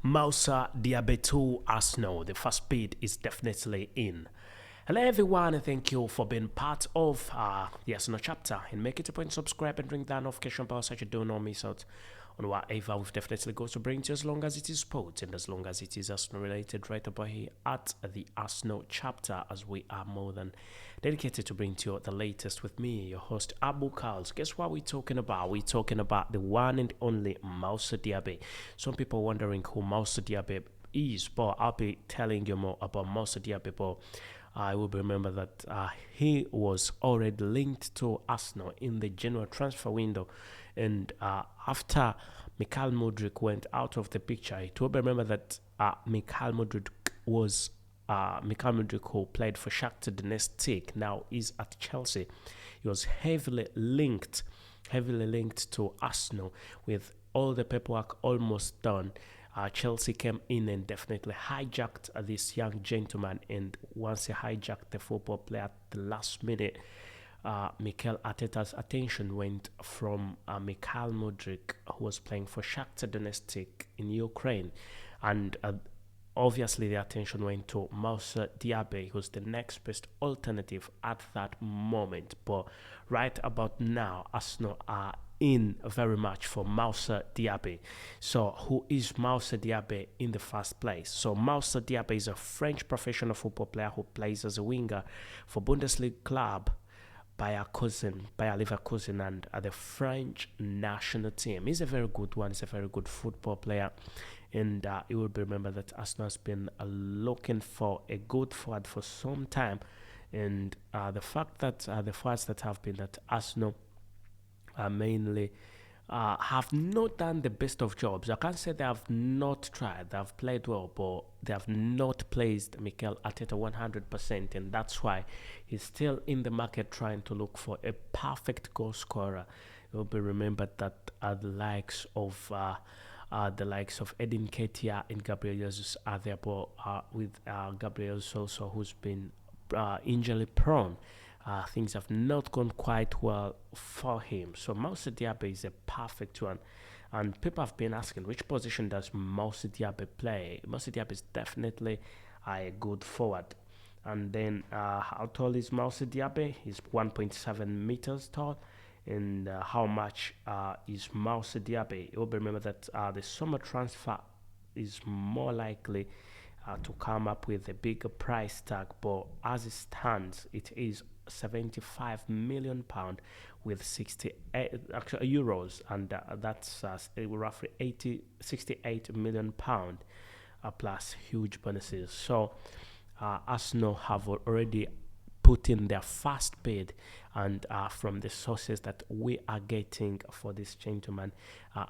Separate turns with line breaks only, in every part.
Moussa Diaby to Arsenal. The first bid is definitely in. Hello everyone and thank you for being part of the Arsenal chapter, and make it a point to subscribe and ring that notification bell so you do not miss out on whatever we've definitely got to bring to you, as long as it is sports and as long as it is Arsenal related, right about here at the Arsenal chapter, as we are more than dedicated to bring to you the latest with me, your host Abu Karls. Guess what we're talking about? We're talking about the one and only Moussa Diaby. Some people wondering who Moussa Diaby is, but I'll be telling you more about Moussa Diaby. But I will remember that he was already linked to Arsenal in the January transfer window, and after Mikhail Mudryk went out of the picture, it will be remembered that Mikhail Mudryk was Mikhail Mudryk, who played for Shakhtar Donetsk, now is at Chelsea. He was heavily linked to Arsenal, with all the paperwork almost done. Chelsea came in and definitely hijacked this young gentleman, and once he hijacked the football player at the last minute, Mikel Arteta's attention went from Mikhail Mudryk, who was playing for Shakhtar Donetsk in Ukraine, and obviously the attention went to Moussa Diaby, who's the next best alternative at that moment. But right about now, Arsenal are in very much for Moussa Diaby. So who is Moussa Diaby in the first place? So Moussa Diaby is a French professional football player who plays as a winger for Bundesliga club Bayer Leverkusen and the French national team. He's a very good one. He's a very good football player, and you will remember that Arsenal has been looking for a good forward for some time, and the fact that the forwards that have been at Arsenal mainly have not done the best of jobs. I can't say they have not tried. They have played well, but they have not placed Mikel Arteta 100%, and that's why he's still in the market trying to look for a perfect goal scorer. It will be remembered that the likes of Edin Ketia and Gabriel Jesus are there, but with Gabriel Jesus also, who's been injury prone. Things have not gone quite well for him. So Moussa Diaby is a perfect one. And people have been asking, which position does Moussa Diaby play? Moussa Diaby is definitely a good forward. And then how tall is Moussa Diaby? He's 1.7 meters tall. And how much is Moussa Diaby? You will remember that the summer transfer is more likely to come up with a bigger price tag, but as it stands, it is 75 million pound with 68 actually euros, and that's roughly 68 million pound plus huge bonuses. So Arsenal have already put in their first bid, and from the sources that we are getting for this gentleman,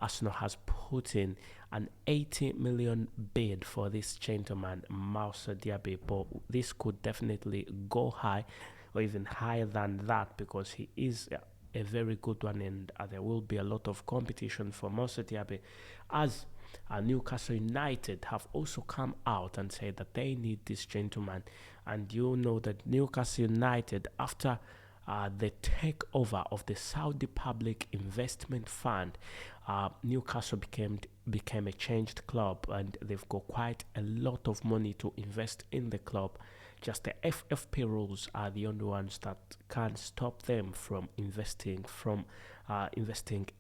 Arsenal has put in an 80 million bid for this gentleman, Moussa Diaby. But this could definitely go high, or even higher than that, because he is a very good one, and there will be a lot of competition for Moussa Diaby, as Newcastle United have also come out and said that they need this gentleman. And you know that Newcastle United, after the takeover of the Saudi Public Investment Fund, Newcastle became a changed club, and they've got quite a lot of money to invest in the club. Just the FFP rules are the only ones that can stop them from investing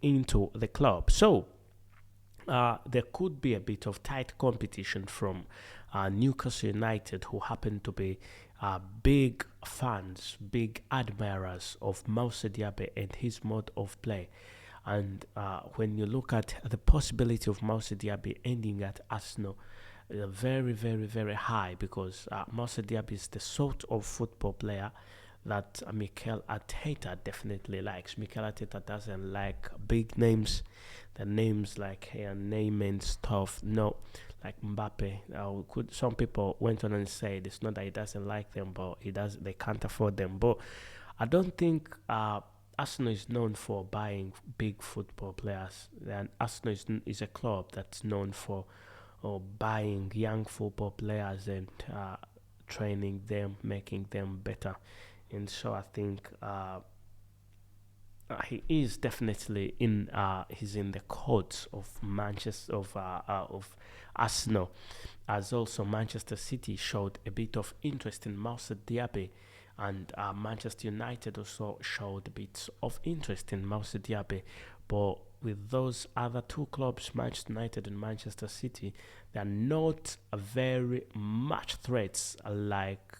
into the club. So there could be a bit of tight competition from Newcastle United, who happen to be big fans, big admirers of Moussa Diaby and his mode of play. And when you look at the possibility of Moussa Diaby ending at Arsenal, very, very, very high, because Moussa Diaby is the sort of football player that Mikel Arteta definitely likes. Mikel Arteta doesn't like big names, the names like Neymar and stuff. No, like Mbappe. Some people went on and said it's not that he doesn't like them, but he does. They can't afford them. But I don't think Arsenal is known for buying big football players. And Arsenal is a club that's known for buying young football players and training them, making them better. And so I think he is definitely in. He's in the courts of Manchester of Arsenal, as also Manchester City showed a bit of interest in Moussa Diaby, and Manchester United also showed a bit of interest in Moussa Diaby, but with those other two clubs, Manchester United and Manchester City, they are not very much threats like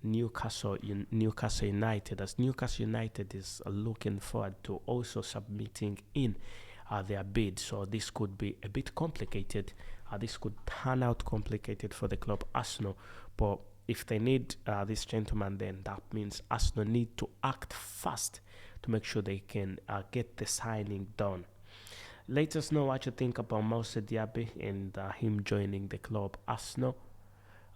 Newcastle United, as Newcastle United is looking forward to also submitting in their bid. So this could be a bit complicated. This could turn out complicated for the club Arsenal. But if they need this gentleman, then that means Arsenal need to act fast to make sure they can get the signing done. Let us know what you think about Moussa Diaby and him joining the club Arsenal.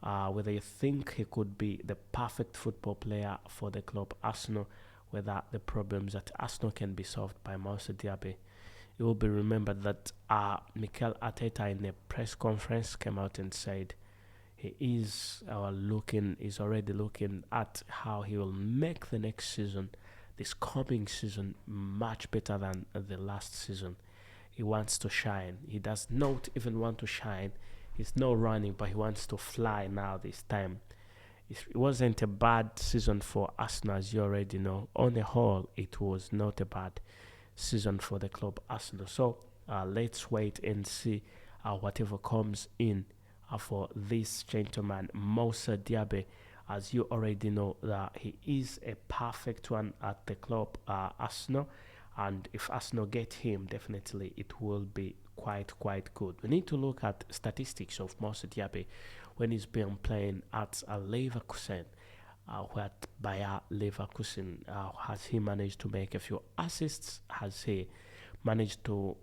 Whether you think he could be the perfect football player for the club Arsenal, whether the problems at Arsenal can be solved by Moussa Diaby. It will be remembered that Mikel Arteta in a press conference came out and said he is already looking at how he will make the next season, this coming season, much better than the last season. He wants to shine. He does not even want to shine. He's not running, but he wants to fly now this time. It wasn't a bad season for Arsenal, as you already know. On the whole, it was not a bad season for the club Arsenal. So let's wait and see whatever comes in for this gentleman, Moussa Diaby. As you already know, that he is a perfect one at the club Arsenal. And if Arsenal get him, definitely it will be quite good. We need to look at statistics of Moussa Diaby when he's been playing at Leverkusen. Where Bayer Leverkusen, has he managed to make a few assists? Has he managed to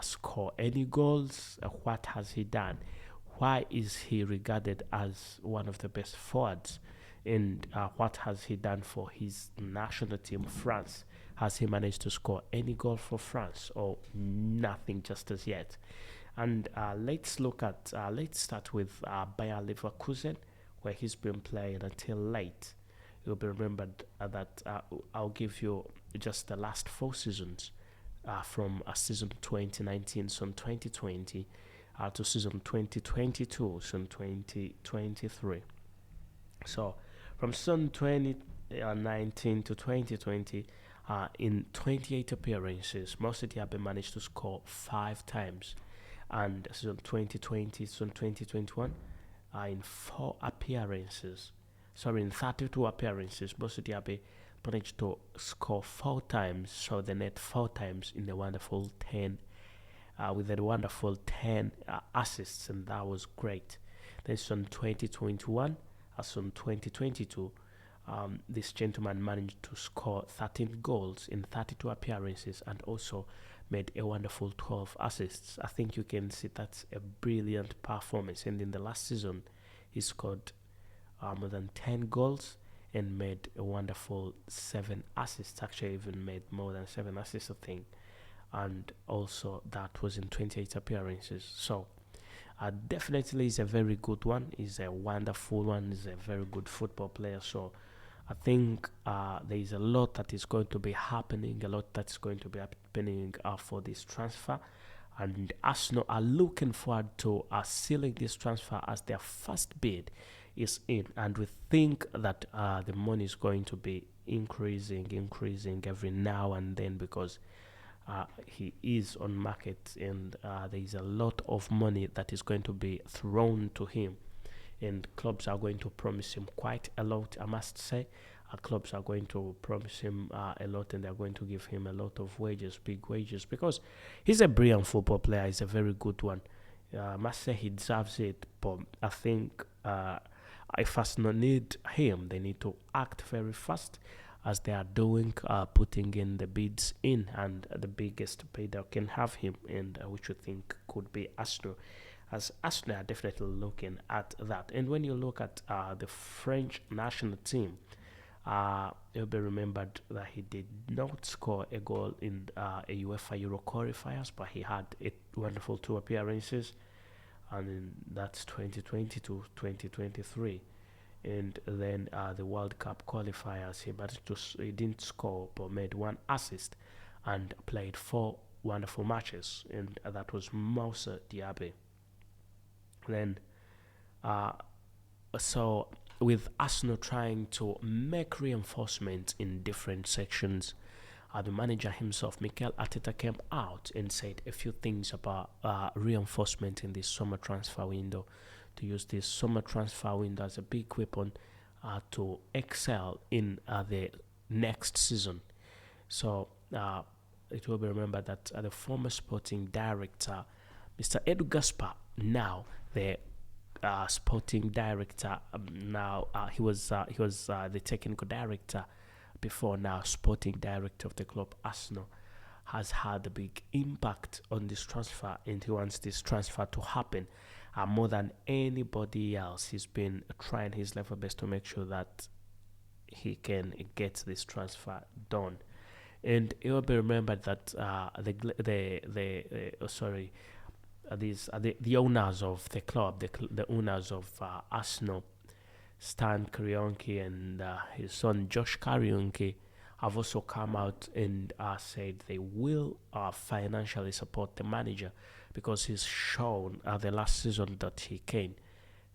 score any goals? What has he done? Why is he regarded as one of the best forwards? And what has he done for his national team, France? Has he managed to score any goal for France, or nothing just as yet? And let's start with Bayer Leverkusen, where he's been playing until late. You'll be remembered that I'll give you just the last 4 seasons from season 2019, season 2020, to season 2022, season 2023. So from season 2019 to 2020, in 28 appearances, Moussa Diaby managed to score 5 times. And season 2020, season 2021, in 32 appearances, Moussa Diaby managed to score 4 times, so the net 4 times in the wonderful 10, with a wonderful 10 assists, and that was great. Then season 2021, season 2022, this gentleman managed to score 13 goals in 32 appearances and also made a wonderful 12 assists. I think you can see that's a brilliant performance. And in the last season, he scored more than 10 goals and made a wonderful 7 assists. Actually, even made more than 7 assists, I think. And also, that was in 28 appearances. So, definitely is a very good one. He's a wonderful one. He's a very good football player. So, I think there is a lot that is going to be happening, for this transfer. And Arsenal are looking forward to sealing this transfer as their first bid is in. And we think that the money is going to be increasing every now and then, because he is on market, and there is a lot of money that is going to be thrown to him. And clubs are going to promise him quite a lot, I must say. Clubs are going to promise him a lot, and they're going to give him a lot of wages, big wages, because he's a brilliant football player. He's a very good one. I must say he deserves it, but I think if Arsenal need him, they need to act very fast, as they are doing, putting in the bids in, and the biggest bidder can have him, and which we think could be Arsenal. As Arsenal are definitely looking at that. And when you look at the French national team, it'll be remembered that he did not score a goal in a UEFA Euro qualifiers, but he had a wonderful 2 appearances, and that's 2020 to 2023. And then the World Cup qualifiers, he didn't score, but made 1 assist. and played 4 wonderful matches, and that was Moussa Diaby. Then, uh, so with Arsenal trying to make reinforcements in different sections, the manager himself, Mikel Arteta, came out and said a few things about reinforcement in this summer transfer window, to use this summer transfer window as a big weapon to excel in the next season. So it will be remembered that the former sporting director, Mr. Edu Gaspar, now the sporting director, now he was the technical director before, now sporting director of the club Arsenal, has had a big impact on this transfer, and he wants this transfer to happen more than anybody else. He's been trying his level best to make sure that he can get this transfer done. And it will be remembered that the owners of the club, the owners of Arsenal, Stan Kroenke and his son Josh Kroenke, have also come out and said they will financially support the manager, because he's shown the last season that he can.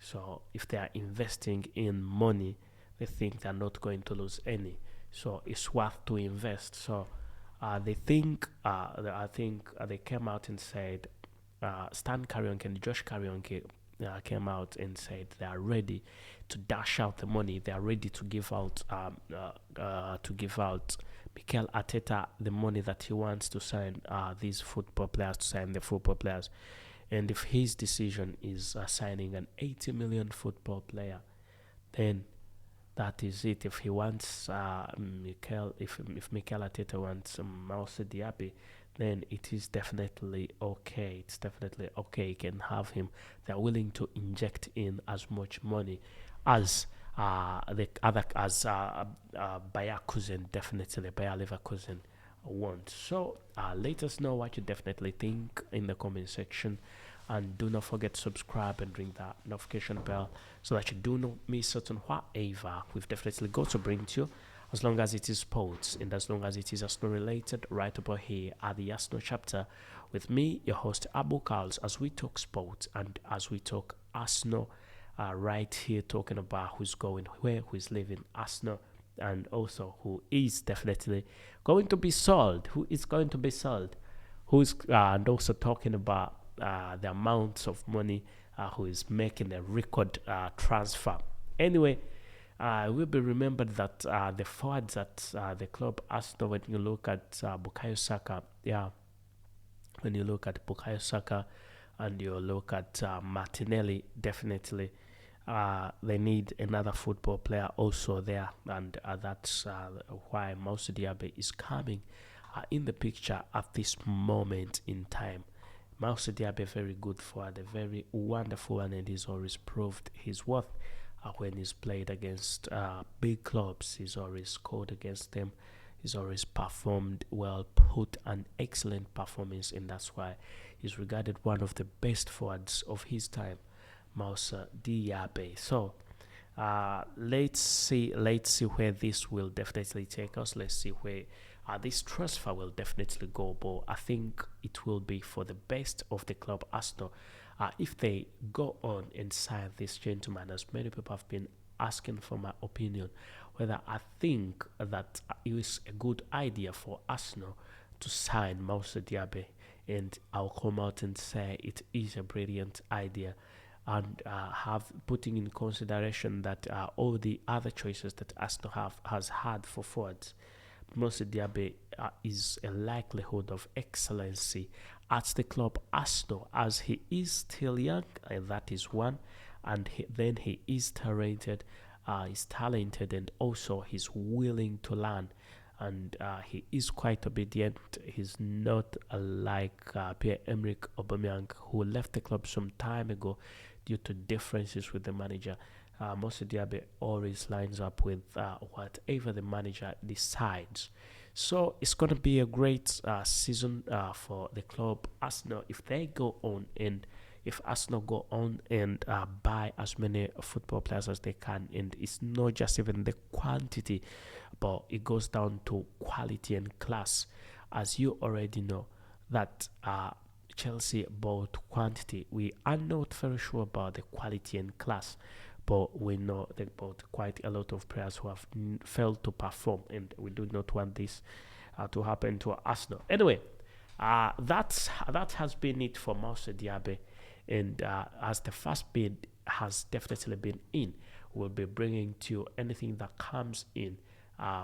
So if they are investing in money, they think they're not going to lose any. So it's worth to invest. So they think, I think they came out and said, Stan Kroenke and Josh Kroenke came out and said they are ready to dash out the money. They are ready to give out Mikel Arteta the money that he wants to sign these football players, to sign the football players. And if his decision is signing an 80 million football player, then that is it. If he wants if Mikel Arteta wants Moussa Diaby, then it is definitely okay. It's definitely okay. You can have him. They're willing to inject as much money as the other as Bayer Kusen, definitely Bayer Leverkusen want. So let us know what you definitely think in the comment section, and do not forget to subscribe and ring that notification bell so that you do not miss out on whatever we've definitely got to bring to you, as long as it is sports and as long as it is Arsenal related, right about here at the Arsenal chapter with me, your host Abu Carls, as we talk sports and as we talk Arsenal, right here talking about who's going where, who's leaving Arsenal, and also who is definitely going to be sold, who's and also talking about the amounts of money who is making a record transfer. Anyway, it will be remembered that the forwards at the club Arsenal, when you look at Bukayo Saka, when you look at Bukayo Saka and you look at Martinelli, definitely they need another football player also there, and that's why Moussa Diaby is coming in the picture at this moment in time. Moussa Diaby, a very good forward, a very wonderful one, and he's always proved his worth when he's played against big clubs. He's always scored against them. He's always performed well, put an excellent performance, and that's why he's regarded one of the best forwards of his time, Moussa Diaby. So let's see where this will definitely take us. Let's see where this transfer will definitely go, but I think it will be for the best of the club Arsenal if they go on and sign this gentleman, as many people have been asking for my opinion, whether I think that it is a good idea for Arsenal to sign Moussa Diaby, and I'll come out and say it is a brilliant idea, and have putting in consideration that all the other choices that Arsenal has had for forwards, Moussa Diaby is a likelihood of excellency at the club Arsenal, as he is still young, and that is one, and then he is talented, and also he's willing to learn, and he is quite obedient. He's not like Pierre-Emerick Aubameyang, who left the club some time ago due to differences with the manager. Moussa Diaby always lines up with whatever the manager decides. So it's going to be a great season for the club Arsenal if they go on, and if Arsenal go on and buy as many football players as they can. And it's not just even the quantity, but it goes down to quality and class. as you already know, that Chelsea bought quantity. We are not very sure about the quality and class, but we know they bought quite a lot of players who have failed to perform, and we do not want this to happen to Arsenal. Anyway, that has been it for Moussa Diaby, and as the first bid has definitely been in, we'll be bringing to you anything that comes in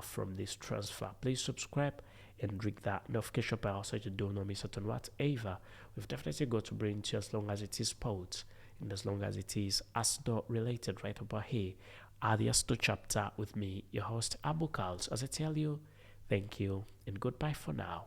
from this transfer. Please subscribe and ring that notification bell so you don't miss out on whatever we've definitely got to bring to you, as long as it is sports and as long as it is Arsenal related, right about here at the Arsenal chapter with me, your host Abu Kals. As I tell you, thank you and goodbye for now.